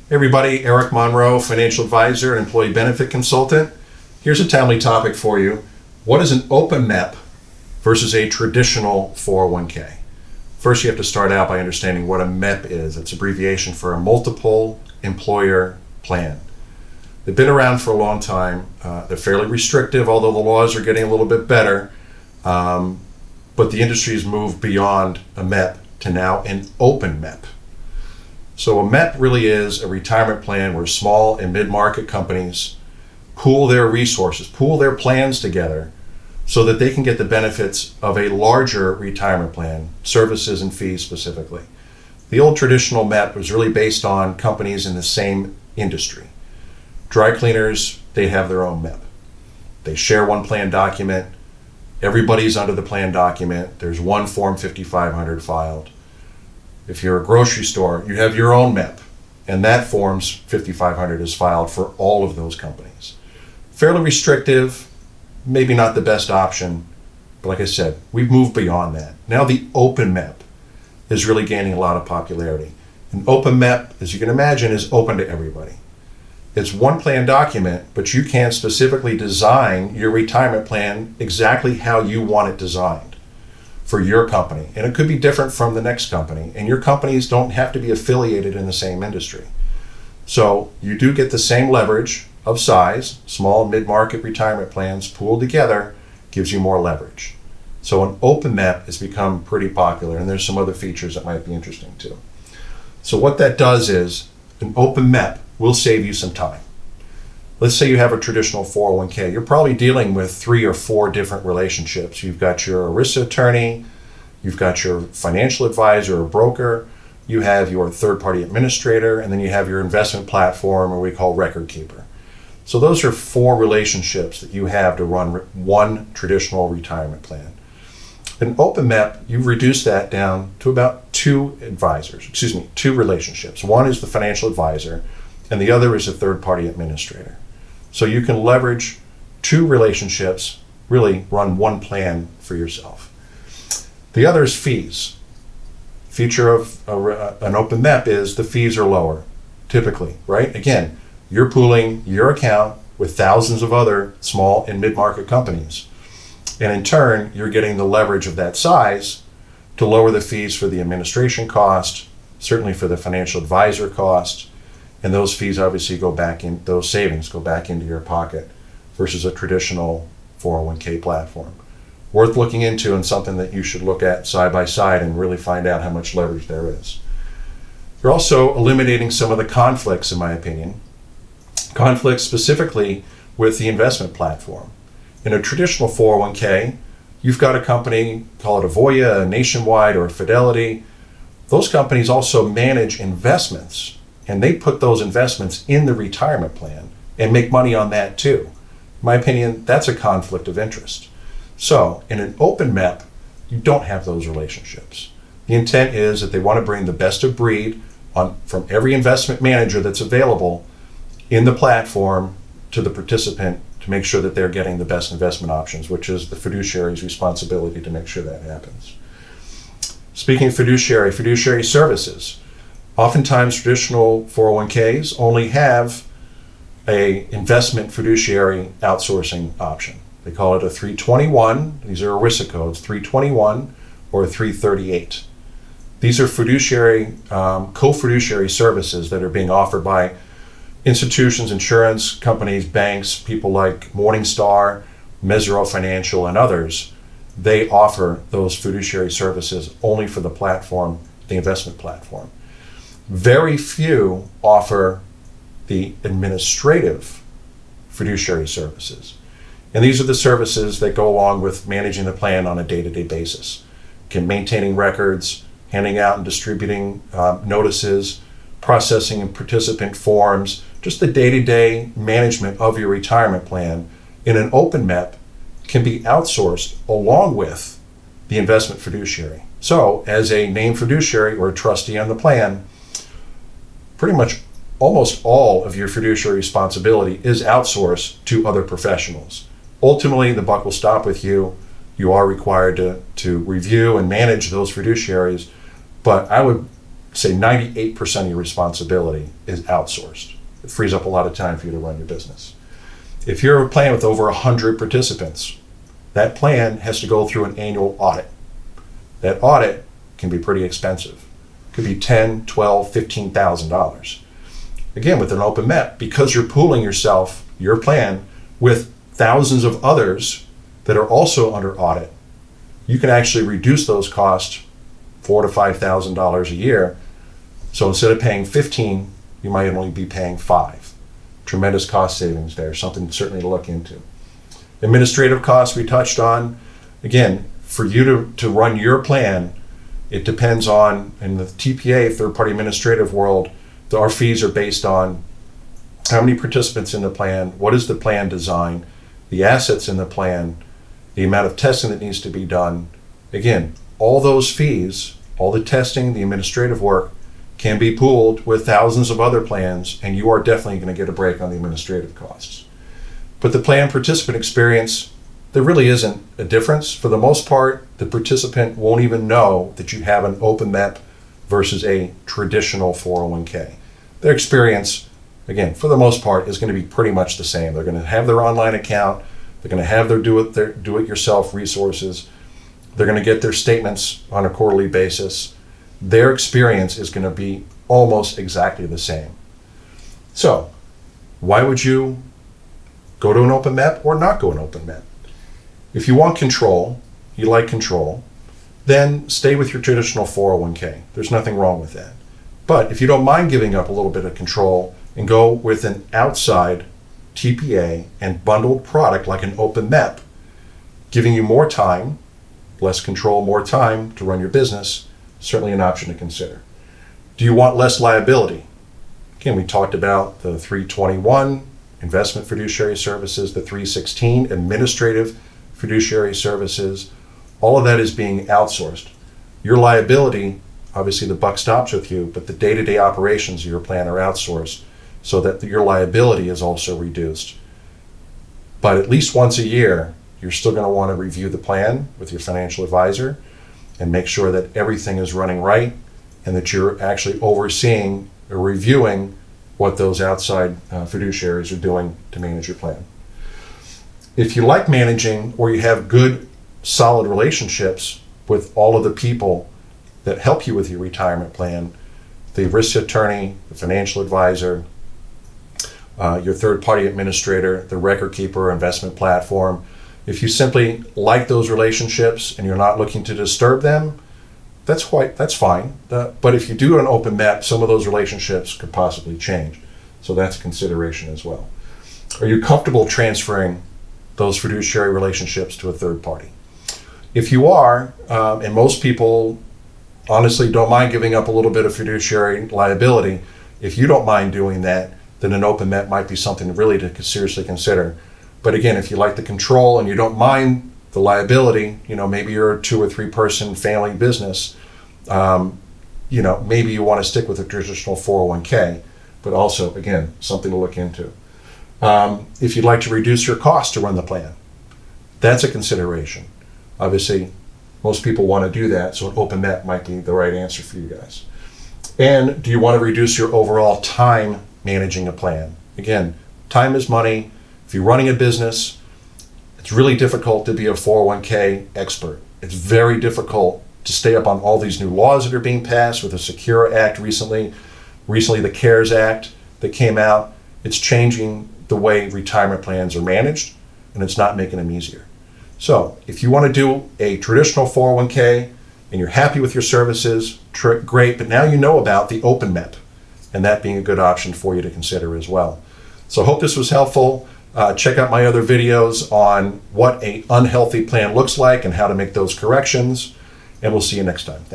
Hey everybody, Eric Monroe, financial advisor and employee benefit consultant. Here's a timely topic for you. What is an open Mep versus a traditional 401k? First, you have to start out by understanding what a Mep is. It's abbreviation for a multiple employer plan. They've been around for a long time. They're fairly restrictive, although the laws are getting a little bit better. But the industry has moved beyond a Mep to now an open Mep. So a Mep really is a retirement plan where small and mid-market companies pool their resources, pool their plans together so that they can get the benefits of a larger retirement plan, services and fees specifically. The old traditional Mep was really based on companies in the same industry. Dry cleaners, they have their own Mep. They share one plan document. Everybody's under the plan document. There's one Form 5500 filed. If you're a grocery store, you have your own Mep, and that Forms 5500 is filed for all of those companies. Fairly restrictive, maybe not the best option, but like I said, we've moved beyond that. Now the open Mep is really gaining a lot of popularity. An open Mep, as you can imagine, is open to everybody. It's one plan document, but you can specifically design your retirement plan exactly how you want it designed for your company. And it could be different from the next company. And your companies don't have to be affiliated in the same industry. So you do get the same leverage of size. Small mid-market retirement plans pooled together gives you more leverage. So an open Mep has become pretty popular, and there's some other features that might be interesting too. So what that does is an open Mep will save you some time. Let's say you have a traditional 401k. You're probably dealing with 3 or 4 different relationships. You've got your ERISA attorney, you've got your financial advisor or broker, you have your third-party administrator, and then you have your investment platform, or we call record keeper. So those are 4 relationships that you have to run one traditional retirement plan. In Open Mep, you've reduced that down to about 2 relationships. One is the financial advisor, and the other is a third-party administrator. So you can leverage 2 relationships, really run one plan for yourself. The other is fees. Feature of an open Mep is the fees are lower, typically, right? Again, you're pooling your account with thousands of other small and mid-market companies. And in turn, you're getting the leverage of that size to lower the fees for the administration cost, certainly for the financial advisor cost, and those fees obviously those savings go back into your pocket versus a traditional 401k platform. Worth looking into, and something that you should look at side by side and really find out how much leverage there is. You're also eliminating some of the conflicts, in my opinion. Conflicts specifically with the investment platform. In a traditional 401k, you've got a company, call it a Voya, a Nationwide, or a Fidelity. Those companies also manage investments, and they put those investments in the retirement plan and make money on that too. In my opinion, that's a conflict of interest. So in an open Mep, you don't have those relationships. The intent is that they want to bring the best of breed from every investment manager that's available in the platform to the participant to make sure that they're getting the best investment options, which is the fiduciary's responsibility to make sure that happens. Speaking of Fiduciary Services. Oftentimes traditional 401ks only have a investment fiduciary outsourcing option. They call it a 321. These are ERISA codes, 321 or 338. These are co-fiduciary services that are being offered by institutions, insurance companies, banks, people like Morningstar, Mesirow Financial, and others. They offer those fiduciary services only for the platform, the investment platform. Very few offer the administrative fiduciary services. And these are the services that go along with managing the plan on a day-to-day basis. Maintaining records, handing out and distributing notices, processing and participant forms, just the day-to-day management of your retirement plan in an open Mep can be outsourced along with the investment fiduciary. So as a named fiduciary or a trustee on the plan, pretty much almost all of your fiduciary responsibility is outsourced to other professionals. Ultimately, the buck will stop with you. You are required to review and manage those fiduciaries, but I would say 98% of your responsibility is outsourced. It frees up a lot of time for you to run your business. If you're a plan with over 100 participants, that plan has to go through an annual audit. That audit can be pretty expensive. It could be $10,000, $12,000, $15,000. Again, with an open MEP, because you're pooling yourself, your plan, with thousands of others that are also under audit, you can actually reduce those costs $4,000 to $5,000 a year. So instead of paying 15, you might only be paying 5. Tremendous cost savings there, something certainly to look into. Administrative costs we touched on. Again, for you to run your plan, it depends on, in the TPA, third-party administrative world, our fees are based on how many participants in the plan, what is the plan design, the assets in the plan, the amount of testing that needs to be done. Again, all those fees, all the testing, the administrative work, can be pooled with thousands of other plans, and you are definitely going to get a break on the administrative costs. But the plan participant experience, there really isn't a difference. For the most part, the participant won't even know that you have an open MEP versus a traditional 401k. Their experience, again, for the most part, is going to be pretty much the same. They're going to have their online account. They're going to have their do-it-yourself resources. They're going to get their statements on a quarterly basis. Their experience is going to be almost exactly the same. So, why would you go to an open MEP or not go to an open MEP? If you want control, you like control, then stay with your traditional 401k. There's nothing wrong with that. But if you don't mind giving up a little bit of control and go with an outside TPA and bundled product like an open MEP, giving you more time, less control, more time to run your business, certainly an option to consider. Do you want less liability? Again, we talked about the 321 investment fiduciary services, the 316 administrative fiduciary services. All of that is being outsourced. Your liability, obviously the buck stops with you, but the day-to-day operations of your plan are outsourced so that your liability is also reduced. But at least once a year, you're still going to want to review the plan with your financial advisor and make sure that everything is running right and that you're actually overseeing or reviewing what those outside fiduciaries are doing to manage your plan. If you like managing or you have good, solid relationships with all of the people that help you with your retirement plan, the risk attorney, the financial advisor, your third-party administrator, the record keeper, investment platform, if you simply like those relationships and you're not looking to disturb them, that's fine. But if you do an open MEP, some of those relationships could possibly change. So that's a consideration as well. Are you comfortable transferring those fiduciary relationships to a third party? If you are, and most people honestly don't mind giving up a little bit of fiduciary liability, if you don't mind doing that, then an open MEP might be something really to seriously consider. But again, if you like the control and you don't mind the liability, maybe you're a 2 or 3 person family business, maybe you want to stick with a traditional 401k, but also, again, something to look into. If you'd like to reduce your cost to run the plan, that's a consideration. Obviously, most people want to do that, so an open MEP might be the right answer for you guys. And do you want to reduce your overall time managing a plan? Again, time is money. If you're running a business, it's really difficult to be a 401k expert. It's very difficult to stay up on all these new laws that are being passed with the Secure Act recently the CARES Act that came out. It's changing the way retirement plans are managed, and it's not making them easier. So if you want to do a traditional 401k and you're happy with your services, great, but now you know about the open MEP, and that being a good option for you to consider as well. So I hope this was helpful. Check out my other videos on what an unhealthy plan looks like and how to make those corrections, and we'll see you next time. Thanks.